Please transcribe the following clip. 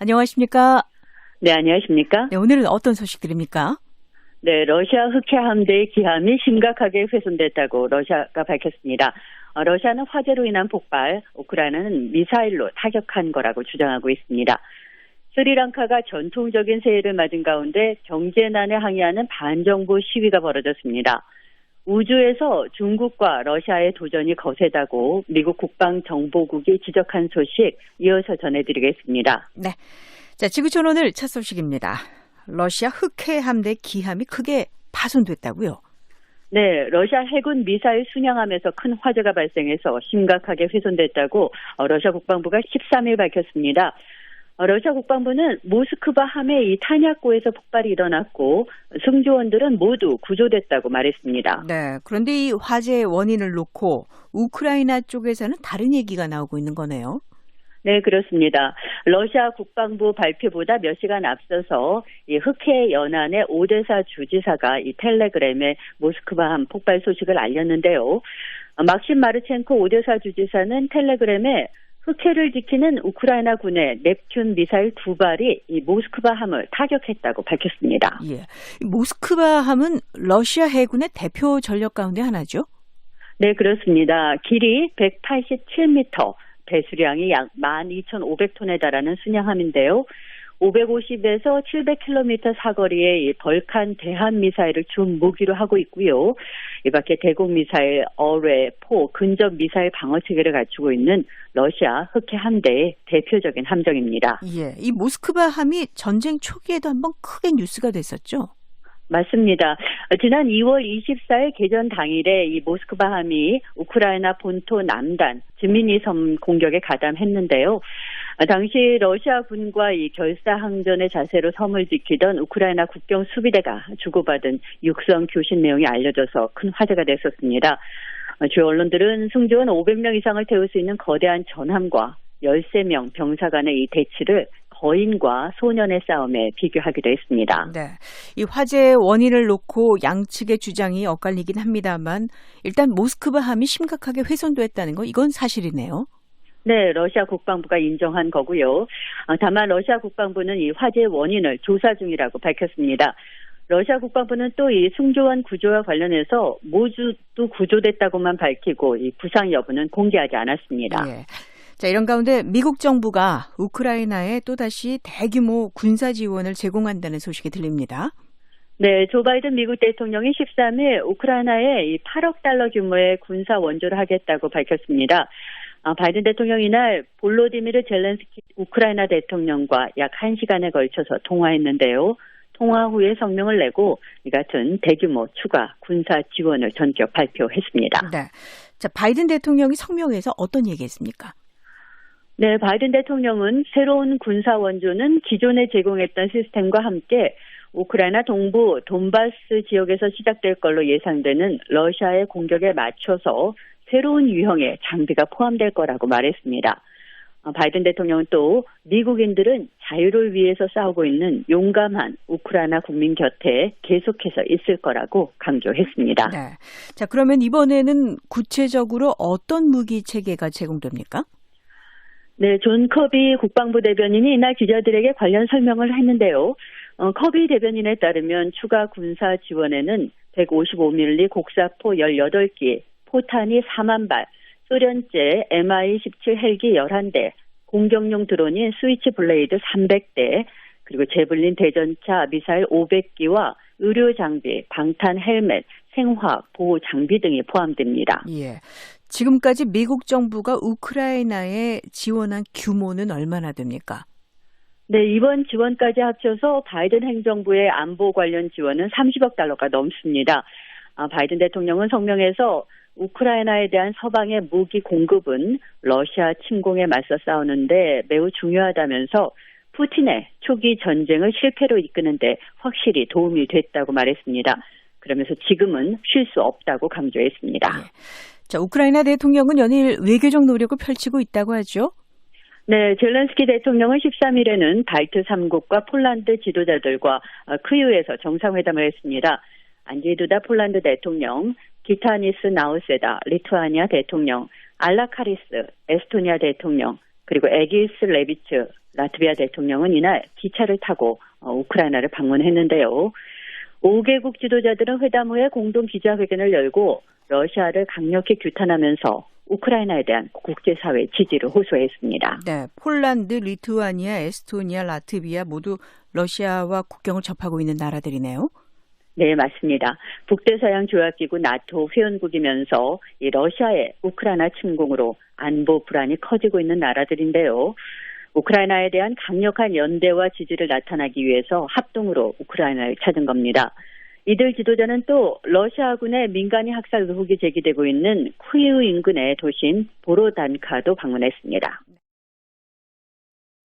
안녕하십니까? 네, 안녕하십니까? 네, 오늘은 어떤 소식들입니까? 네, 러시아 흑해 함대의 기함이 심각하게 훼손됐다고 러시아가 밝혔습니다. 러시아는 화재로 인한 폭발, 우크라이나는 미사일로 타격한 거라고 주장하고 있습니다. 스리랑카가 전통적인 새해를 맞은 가운데 경제난에 항의하는 반정부 시위가 벌어졌습니다. 우주에서 중국과 러시아의 도전이 거세다고 미국 국방정보국이 지적한 소식 이어서 전해드리겠습니다. 네. 자, 지구촌 오늘 첫 소식입니다. 러시아 흑해 함대 기함이 크게 파손됐다고요? 네, 러시아 해군 미사일 순양함에서 큰 화재가 발생해서 심각하게 훼손됐다고 러시아 국방부가 13일 밝혔습니다. 러시아 국방부는 모스크바 함의 이 탄약고에서 폭발이 일어났고 승조원들은 모두 구조됐다고 말했습니다. 네, 그런데 이 화재의 원인을 놓고 우크라이나 쪽에서는 다른 얘기가 나오고 있는 거네요. 네, 그렇습니다. 러시아 국방부 발표보다 몇 시간 앞서서 이 흑해 연안의 오데사 주지사가 이 텔레그램에 모스크바함 폭발 소식을 알렸는데요. 막심 마르첸코 오데사 주지사는 텔레그램에 흑해를 지키는 우크라이나 군의 넵튠 미사일 2발이 이 모스크바함을 타격했다고 밝혔습니다. 예, 모스크바함은 러시아 해군의 대표 전력 가운데 하나죠? 네, 그렇습니다. 길이 187m, 배수량이 약 12,500톤에 달하는 순양함인데요. 550에서 700km 사거리의 이 벌칸 대한 미사일을 준 무기로 하고 있고요. 이 밖에 대공 미사일, 어뢰, 포, 근접 미사일 방어 체계를 갖추고 있는 러시아 흑해 함대의 대표적인 함정입니다. 예, 이 모스크바함이 전쟁 초기에도 한번 크게 뉴스가 됐었죠? 맞습니다. 지난 2월 24일 개전 당일에 이 모스크바함이 우크라이나 본토 남단 지미니 섬 공격에 가담했는데요. 당시 러시아 군과 이 결사항전의 자세로 섬을 지키던 우크라이나 국경 수비대가 주고받은 육성 교신 내용이 알려져서 큰 화제가 됐었습니다. 주요 언론들은 승조원 500명 이상을 태울 수 있는 거대한 전함과 13명 병사 간의 이 대치를 거인과 소년의 싸움에 비교하기도 했습니다. 네, 이 화재의 원인을 놓고 양측의 주장이 엇갈리긴 합니다만 일단 모스크바함이 심각하게 훼손됐다는 거 이건 사실이네요. 네, 러시아 국방부가 인정한 거고요. 다만 러시아 국방부는 이 화재의 원인을 조사 중이라고 밝혔습니다. 러시아 국방부는 또 이 승조원 구조와 관련해서 모두도 구조됐다고만 밝히고 이 부상 여부는 공개하지 않았습니다. 예. 자, 이런 가운데 미국 정부가 우크라이나에 또다시 대규모 군사 지원을 제공한다는 소식이 들립니다. 네, 조 바이든 미국 대통령이 13일 우크라이나에 이 8억 달러 규모의 군사 원조를 하겠다고 밝혔습니다. 바이든 대통령이 이날 볼로디미르 젤렌스키 우크라이나 대통령과 약 1시간에 걸쳐서 통화했는데요. 통화 후에 성명을 내고 이 같은 대규모 추가 군사 지원을 전격 발표했습니다. 네, 자, 바이든 대통령이 성명에서 어떤 얘기했습니까? 네, 바이든 대통령은 새로운 군사 원조는 기존에 제공했던 시스템과 함께 우크라이나 동부 돈바스 지역에서 시작될 걸로 예상되는 러시아의 공격에 맞춰서 새로운 유형의 장비가 포함될 거라고 말했습니다. 바이든 대통령은 또 미국인들은 자유를 위해서 싸우고 있는 용감한 우크라이나 국민 곁에 계속해서 있을 거라고 강조했습니다. 네, 자, 그러면 이번에는 구체적으로 어떤 무기 체계가 제공됩니까? 네, 존 커비 국방부 대변인이 이날 기자들에게 관련 설명을 했는데요. 커비 대변인에 따르면 추가 군사 지원에는 155mm 곡사포 18기, 포탄이 4만 발, 소련제 Mi-17 헬기 11대, 공격용 드론인 스위치 블레이드 300대, 그리고 제블린 대전차 미사일 500기와 의료 장비, 방탄 헬멧, 생화학 보호 장비 등이 포함됩니다. 예. 지금까지 미국 정부가 우크라이나에 지원한 규모는 얼마나 됩니까? 네, 이번 지원까지 합쳐서 바이든 행정부의 안보 관련 지원은 30억 달러가 넘습니다. 바이든 대통령은 성명에서 우크라이나에 대한 서방의 무기 공급은 러시아 침공에 맞서 싸우는데 매우 중요하다면서 푸틴의 초기 전쟁을 실패로 이끄는데 확실히 도움이 됐다고 말했습니다. 그러면서 지금은 쉴 수 없다고 강조했습니다. 네. 자, 우크라이나 대통령은 연일 외교적 노력을 펼치고 있다고 하죠? 네, 젤렌스키 대통령은 13일에는 발트 3국과 폴란드 지도자들과 크유에서 정상회담을 했습니다. 안제이 두다 폴란드 대통령, 기타니스 나우세다 리투아니아 대통령, 알라카리스 에스토니아 대통령, 그리고 에기스 레비츠 라트비아 대통령은 이날 기차를 타고 우크라이나를 방문했는데요. 5개국 지도자들은 회담 후에 공동 기자회견을 열고 러시아를 강력히 규탄하면서 우크라이나에 대한 국제사회 지지를 호소했습니다. 네, 폴란드, 리투아니아, 에스토니아, 라트비아 모두 러시아와 국경을 접하고 있는 나라들이네요. 네, 맞습니다. 북대서양 조약기구 나토 회원국이면서 이 러시아의 우크라이나 침공으로 안보 불안이 커지고 있는 나라들인데요. 우크라이나에 대한 강력한 연대와 지지를 나타나기 위해서 합동으로 우크라이나를 찾은 겁니다. 이들 지도자는 또 러시아군의 민간인 학살 의혹이 제기되고 있는 키이우 인근의 도시인 보로단카도 방문했습니다.